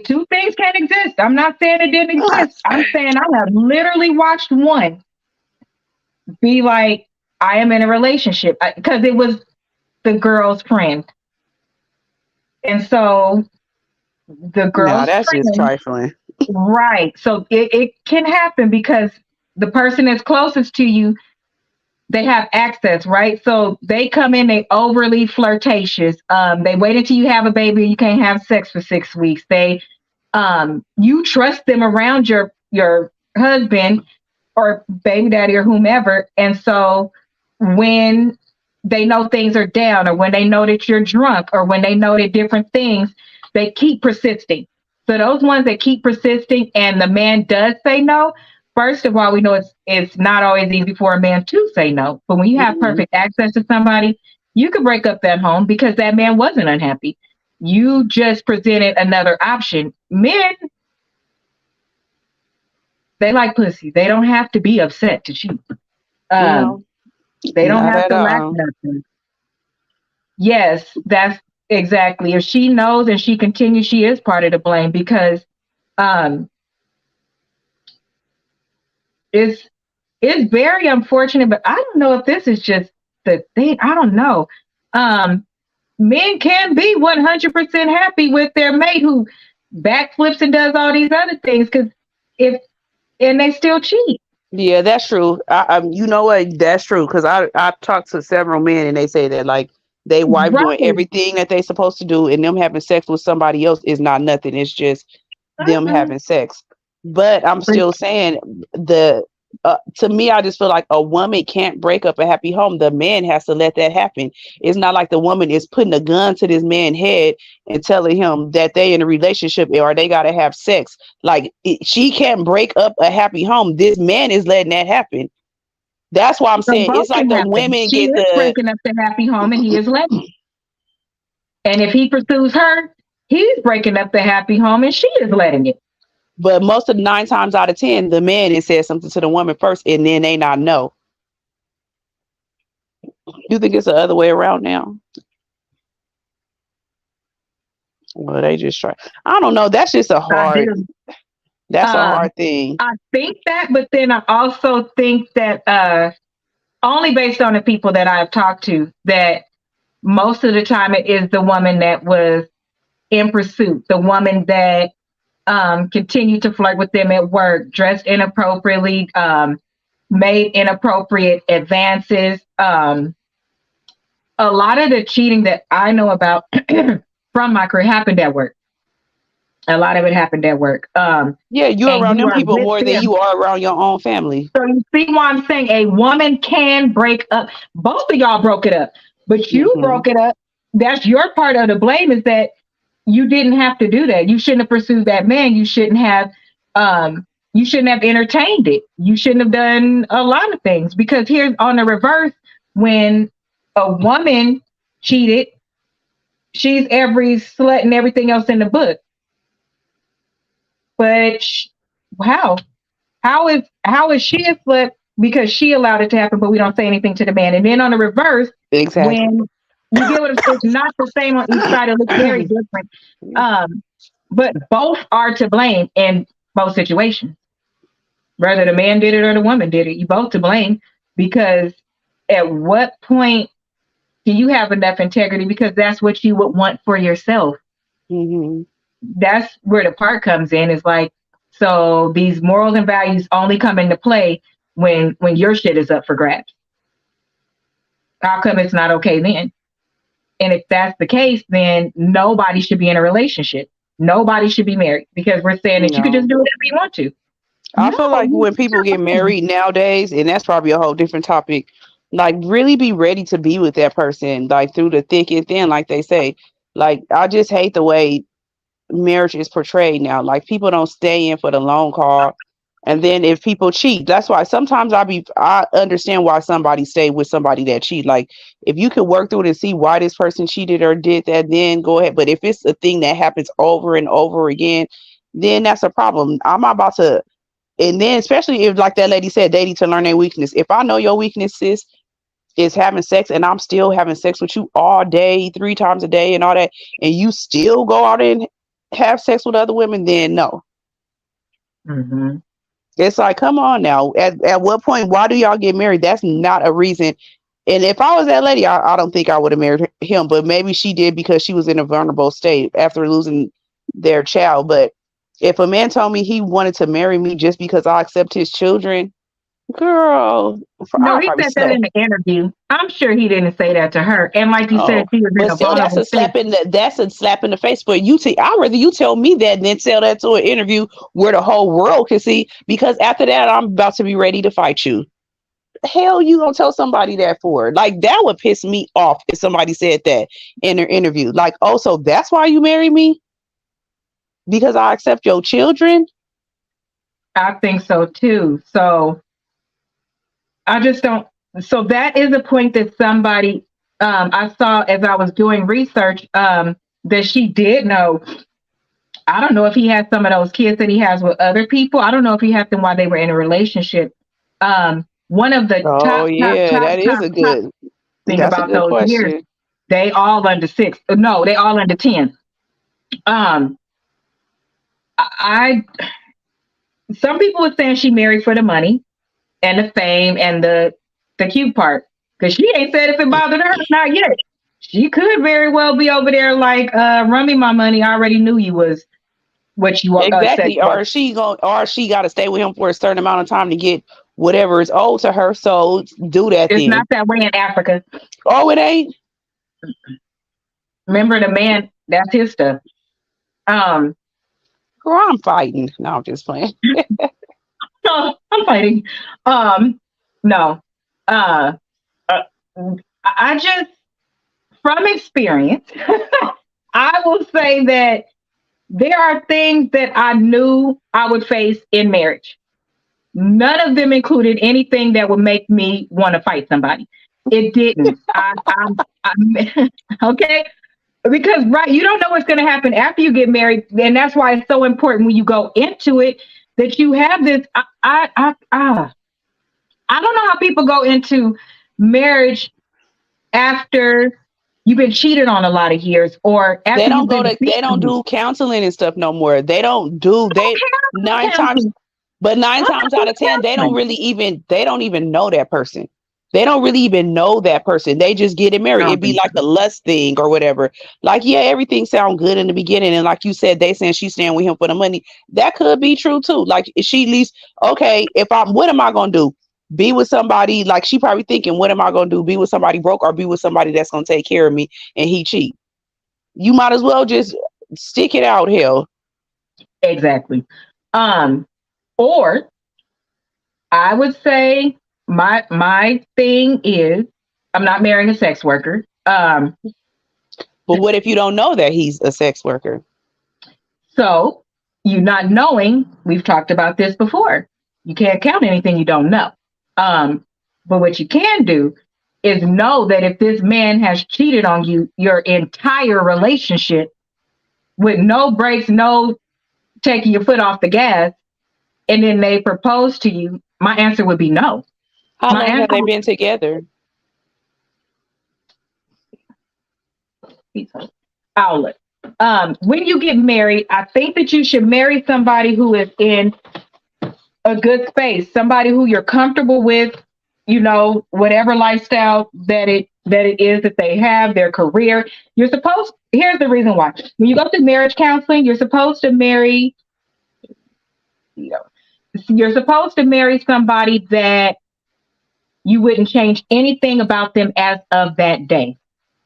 Two things can't exist. I'm not saying it didn't exist. I'm saying I have literally watched one be like, I am in a relationship because it was the girl's friend. And so the No, girl's that's just friend, trifling. right. So it can happen because the person that's closest to you, they have access, right? So they come in, they overly flirtatious. They wait until you have a baby, you can't have sex for 6 weeks. You trust them around your husband or baby daddy or whomever. And so when they know things are down, or when they know that you're drunk, or when they know that different things, they keep persisting. So those ones that keep persisting and the man does say no, first of all, we know it's not always easy for a man to say no. But when you have Mhm. perfect access to somebody, you could break up that home because that man wasn't unhappy. You just presented another option. Men, they like pussy. They don't have to be upset to cheat. Um, No, they don't not have at to lack all. nothing. Yes, that's exactly. If she knows and she continues, she is part of the blame because um, it's it's very unfortunate. But I don't know if this is just the thing. I don't know. Um, Men can be 100% happy with their mate who backflips and does all these other things because if and they still cheat. Yeah, that's true. You know what? That's true because I talked to several men and they say that like they wife doing Right. everything that they supposed to do and them having sex with somebody else is not nothing. It's just them Uh-uh. having sex. But I'm But still saying the to me, I just feel like a woman can't break up a happy home. The man has to let that happen. It's not like the woman is putting a gun to this man's head and telling him that they in a relationship or they got to have sex. Like she can't break up a happy home. This man is letting that happen. That's why I'm so saying both it's like can the happen. women She get is the, breaking up the happy home and he is letting. And if he pursues her, he's breaking up the happy home and she is letting it. but most of the 9 times out of 10, the man has said something to the woman first and then they not know. You think it's the other way around now? Well, they just try. I don't know. I do. That's a Um, hard thing. I think that, but then I also think that only based on the people that I've talked to, that most of the time it is the woman that was in pursuit, the woman that continued to flirt with them at work, dressed inappropriately, made inappropriate advances. A lot of the cheating that I know about from my career happened at work. A lot of it happened at work. Yeah, you're And around you them are people with more than them. you are around your own family. So you see why I'm saying a woman can break up. Both of y'all broke it up, but you Hmm. broke it up. That's your part of the blame is that you didn't have to do that. You shouldn't have pursued that man. Um, you shouldn't have entertained it. You shouldn't have done a lot of things because here's on the reverse, when a woman cheated, she's every slut and everything else in the book. But how? How is she a slut because she allowed it to happen, but we don't say anything to the man? And then on the reverse, Exactly. when you get what it's not the same on each side, it looks very different. Um, but both are to blame in both situations. Whether the man did it or the woman did it, you both to blame. because at what point do you have enough integrity? Because that's what you would want for yourself. That's where the part comes in. Is like, so these morals and values only come into play when your shit is up for grabs. How come it's not okay then? And if that's the case, then nobody should be in a relationship. Nobody should be married, because we're saying that you can just do whatever you want to. I feel like when people get married nowadays, and that's probably a whole different topic, like really be ready to be with that person, like through the thick and thin, like they say. Like, I just hate the way marriage is portrayed now. Like, people don't stay in for the long haul. And then if people cheat, that's why sometimes I understand why somebody stay with somebody that cheat. Like, if you can work through it and see why this person cheated or did that, then go ahead. But if it's a thing that happens over and over again, then that's a problem. I'm not about to. And then, especially if, like that lady said, dating to learn their weakness. If I know your weakness, sis, is having sex, and I'm still having sex with you all day, 3 times a day and all that, and you still go out and have sex with other women, then no. It's like, come on now. At what point, why do y'all get married? That's not a reason. And if I was that lady, I don't think I would have married him, but maybe she did because she was in a vulnerable state after losing their child. But if a man told me he wanted to marry me just because I accept his children, girl. No, he said that in the interview. I'm sure he didn't say that to her. And like you said, she was in a vulnerable state. That's a slap in the face. But I'd rather you tell me that than tell that to an interview where the whole world can see. Because after that, I'm about to be ready to fight you. Hell, you gonna tell somebody that for? Like, that would piss me off if somebody said that in their interview. Like, oh, so that's why you marry me? Because I accept your children? I think so too. So I just don't. So that is a point that somebody I saw as I was doing research, that she did know. I don't know if he has some of those kids that he has with other people. I don't know if he had them while they were in a relationship. One of the top thing about those question. Years, they all under 6. No, they all under 10. Some people were saying she married for the money and the fame and the cute part, because she ain't said if it bothered her, not yet. She could very well be over there like, run me my money. I already knew you was what you want. Exactly. Or she got to stay with him for a certain amount of time to get whatever is owed to her. So do that. It's not that way in Africa. Oh, it ain't. Remember, the man, that's his stuff. Girl, I'm fighting. No, I'm just playing. No, I'm fighting. No. I just, from experience, I will say that there are things that I knew I would face in marriage. None of them included anything that would make me want to fight somebody. It didn't. Okay? Because, right, you don't know what's going to happen after you get married. And that's why it's so important when you go into it that you have this. I don't know how people go into marriage after you've been cheated on a lot of years, or after they don't do counseling and stuff no more. They don't do 9 times out of 10 they don't even know that person. They don't really even know that person. They just get it married. It'd be like a lust thing or whatever. Like, yeah, everything sounds good in the beginning. And like you said, they saying she's staying with him for the money. That could be true too. Like, she at least, okay, what am I going to do? Be with somebody, like, she probably thinking, what am I going to do? Be with somebody broke, or be with somebody that's going to take care of me, and he cheat. You might as well just stick it out, hell. Exactly. Or I would say, my thing is, I'm not marrying a sex worker. But what if you don't know that he's a sex worker? So you not knowing, we've talked about this before. You can't count anything you don't know. But what you can do is know that if this man has cheated on you your entire relationship with no breaks, no taking your foot off the gas, and then they propose to you, my answer would be no. How long have they been together? Outlet. When you get married, I think that you should marry somebody who is in a good space, somebody who you're comfortable with, you know, whatever lifestyle that it is that they have, their career. Here's the reason why. When you go through marriage counseling, you're supposed to marry, you know, you're supposed to marry somebody that you wouldn't change anything about them as of that day.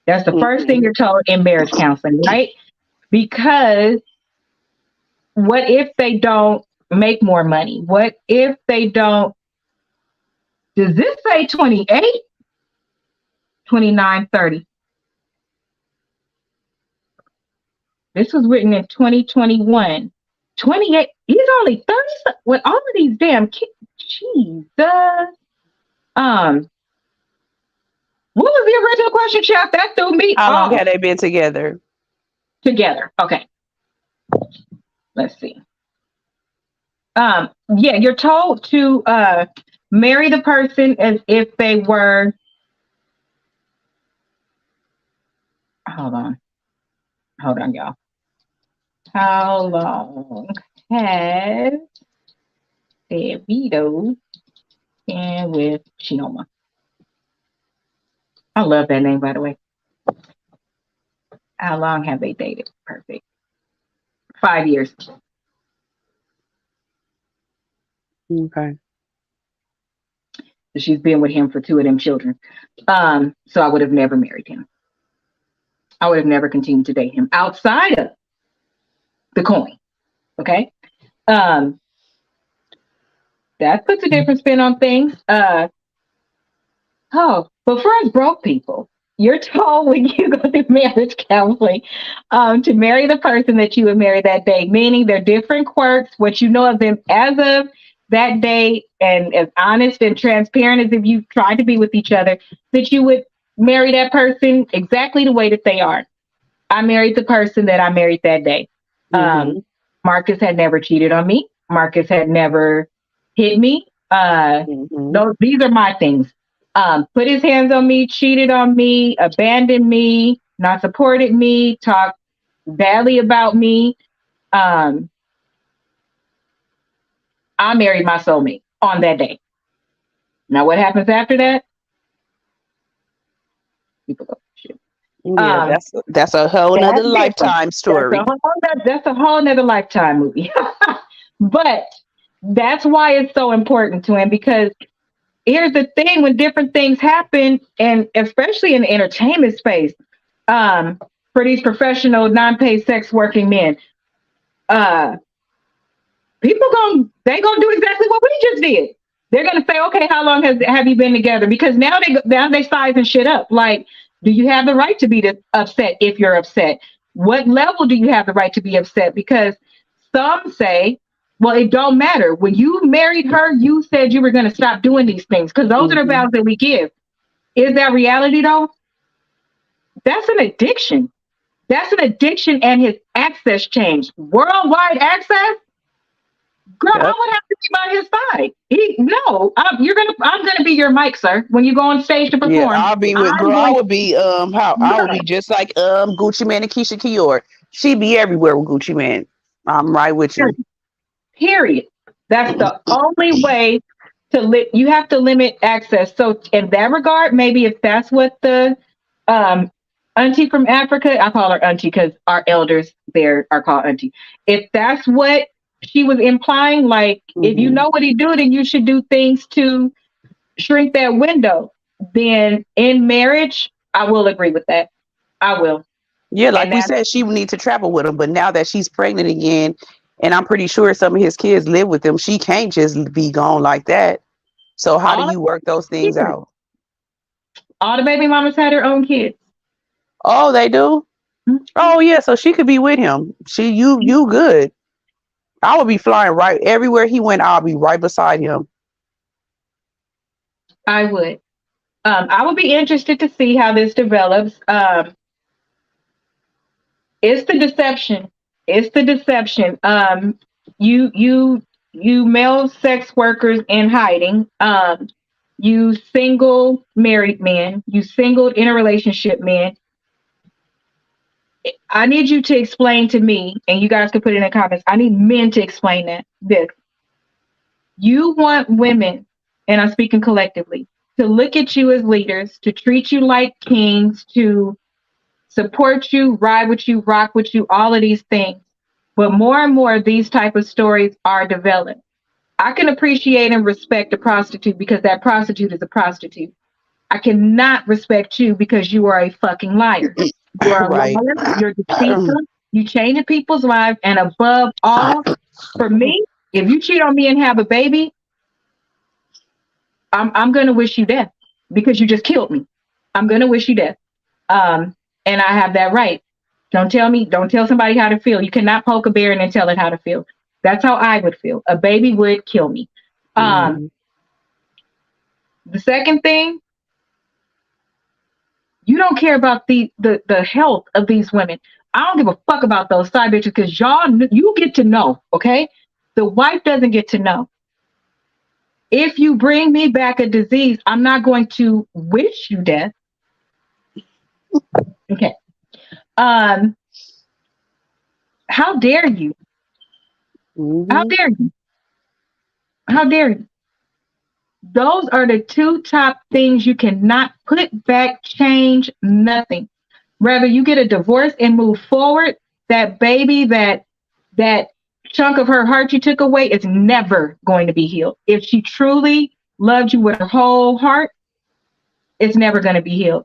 That's the first thing you're told in marriage counseling, right? Because what if they don't make more money? What if they don't? Does this say 28, 29, 30? This was written in 2021. 28. He's only 30 with all of these damn kids. Jesus. What was the original question, Chef? That threw me How off. long had they been together? Together. Okay. Let's see. Yeah, you're told to marry the person as if they were. Hold on, y'all. How long has Davido been with 𝚂𝚄oshekma? I love that name, by the way. How long have they dated? Perfect. 5 years. Okay. She's been with him for 2 of them children. So I would have never married him. I would have never continued to date him outside of the coin. Okay. That puts a different spin on things. But for us broke people, you're told when you go through marriage counseling to marry the person that you would marry that day, meaning their different quirks, what you know of them as of that day, and as honest and transparent as if you tried to be with each other, that you would marry that person exactly the way that they are. I married the person that I married that day. Marcus had never cheated on me. Marcus had never hit me. These are my things. Put his hands on me, cheated on me, abandoned me, not supported me, talked badly about me. I married my soulmate on that day. Now, what happens after that? People go, shit. Yeah, that's a whole nother lifetime story. That's a whole nother lifetime movie. But that's why it's so important to him, because here's the thing: when different things happen, and especially in the entertainment space, for these professional non-paid sex working men, people they gonna do exactly what we just did. They're gonna say, okay, how long have you been together? Because now they sizing shit up. Like, do you have the right to be upset if you're upset? What level do you have the right to be upset? Because some say, well, it don't matter. When you married her, you said you were going to stop doing these things, because those are the vows that we give. Is that reality, though? That's an addiction. That's an addiction, and his access changed. Worldwide access? Girl, I would have to be by his side. I'm gonna be your mic, sir, when you go on stage to perform. Yeah, I would be just like Gucci Mane and Keisha Kior. She'd be everywhere with Gucci Mane. I'm right with you. Period. That's the only way to you have to limit access. So in that regard, maybe if that's what the auntie from Africa, I call her auntie because our elders there are called auntie. If that's what she was implying, like, if you know what he do, then you should do things to shrink that window. Then in marriage, I will agree with that. I will. Yeah, like we said, she would need to travel with him. But now that she's pregnant again, and I'm pretty sure some of his kids live with him, she can't just be gone like that. So how do you work those things out? All the baby mamas had their own kids. Oh, they do? Oh, yeah. So she could be with him. You good. I would be flying right everywhere he went. I'll be right beside him. I would. I would be interested to see how this develops. It's the deception. It's the deception. You male sex workers in hiding. You single married men. You single in a relationship men. I need you to explain to me, and you guys can put it in the comments. I need men to explain this. You want women, and I'm speaking collectively, to look at you as leaders, to treat you like kings, to support you, ride with you, rock with you, all of these things. But more and more, these type of stories are developed. I can appreciate and respect a prostitute because that prostitute is a prostitute. I cannot respect you because you are a fucking liar. You are a Right. liar. You're deceitful. You change people's lives. And above all, for me, if you cheat on me and have a baby, I'm going to wish you death because you just killed me. I'm going to wish you death. And I have that right. Don't tell somebody how to feel. You cannot poke a bear and then tell it how to feel. That's how I would feel. A baby would kill me. The second thing, you don't care about the health of these women. I don't give a fuck about those side bitches because you get to know, okay? The wife doesn't get to know. If you bring me back a disease, I'm not going to wish you death. Okay. How dare you? How dare you? How dare you? Those are the two top things you cannot put back, change, nothing. Rather, you get a divorce and move forward. That baby, that chunk of her heart you took away is never going to be healed. If she truly loved you with her whole heart, it's never going to be healed.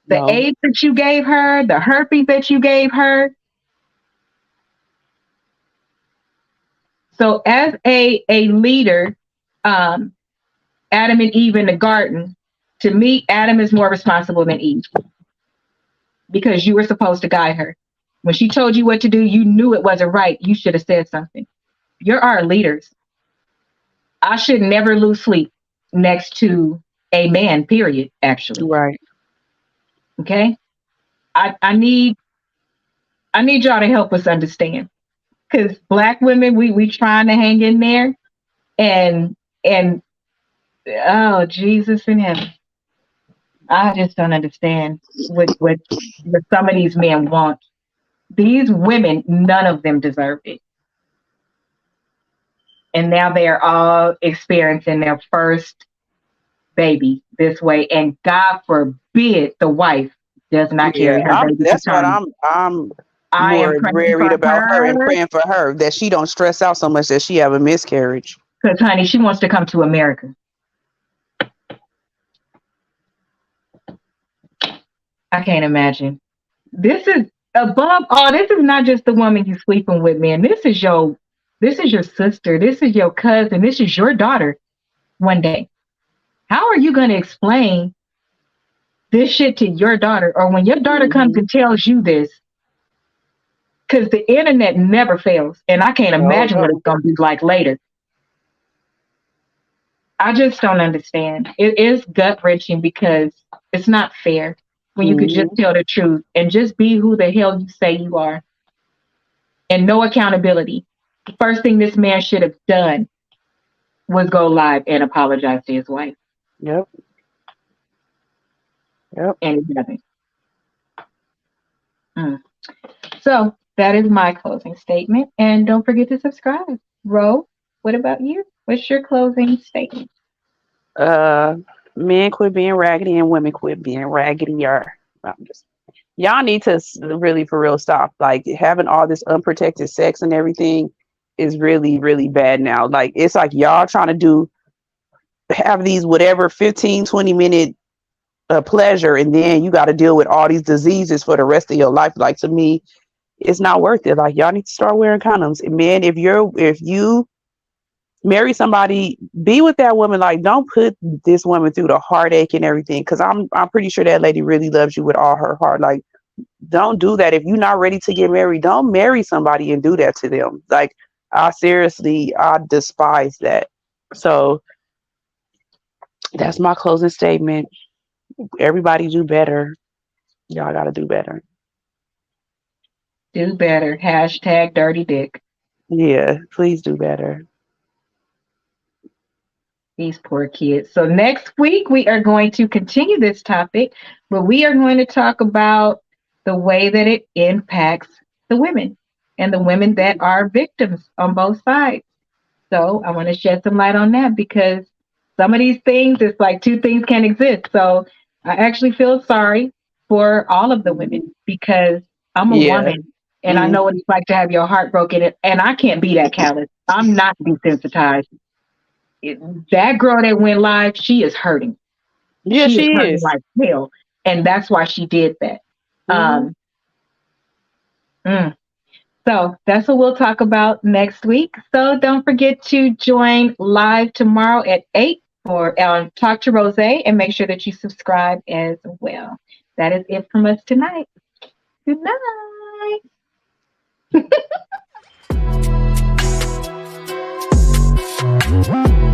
The AIDS that you gave her, the herpes that you gave her. So as a leader, Adam and Eve in the garden, to me, Adam is more responsible than Eve because you were supposed to guide her. When she told you what to do, you knew it wasn't right. You should have said something. You're our leaders. I should never lose sleep next to a man, period, actually. Right. Okay? I need y'all to help us understand. Because Black women, we trying to hang in there. And oh, Jesus in heaven. I just don't understand what some of these men want. These women, none of them deserve it. And now they are all experiencing their first baby this way. And God forbid the wife does not carry her baby. That's what I'm more worried about her and praying for her that she don't stress out so much that she have a miscarriage. Because, honey, she wants to come to America. I can't imagine. This is above all. This is not just the woman you sleeping with, man. This is your sister. This is your cousin. This is your daughter. One day, how are you going to explain this shit to your daughter, or when your daughter comes and tells you this? Because the internet never fails, and I can't imagine what it's going to be like later. I just don't understand. It is gut-wrenching because it's not fair when you could just tell the truth and just be who the hell you say you are. And no accountability. The first thing this man should have done was go live and apologize to his wife. Yep. And he doesn't. So that is my closing statement. And don't forget to subscribe. Ro, what about you? What's your closing statement? Men quit being raggedy and women quit being raggedier. Y'all need to really for real stop. Like having all this unprotected sex and everything is really, really bad now. Like it's like y'all trying to have these whatever 15-20 minute pleasure, and then you got to deal with all these diseases for the rest of your life. Like to me, it's not worth it. Like y'all need to start wearing condoms. And man, if you marry somebody, be with that woman. Like don't put this woman through the heartache and everything, because I'm pretty sure that lady really loves you with all her heart. Like don't do that. If you're not ready to get married, don't marry somebody and do that to them. Like I despise that. So that's my closing statement. Everybody do better. Y'all gotta do better. Do better. Hashtag dirty dick. Yeah, please do better. These poor kids. So next week we are going to continue this topic, but we are going to talk about the way that it impacts the women and the women that are victims on both sides. So I want to shed some light on that because some of these things, it's like two things can exist. So I actually feel sorry for all of the women because I'm a woman and I know what it's like to have your heart broken. And I can't be that callous. I'm not desensitized. That girl that went live, she is hurting. Yeah, she is hurting is. like hell. And that's why she did that. So that's what we'll talk about next week. So don't forget to join live tomorrow at 8 for Talk to Rose, and make sure that you subscribe as well. That is it from us tonight. Good night.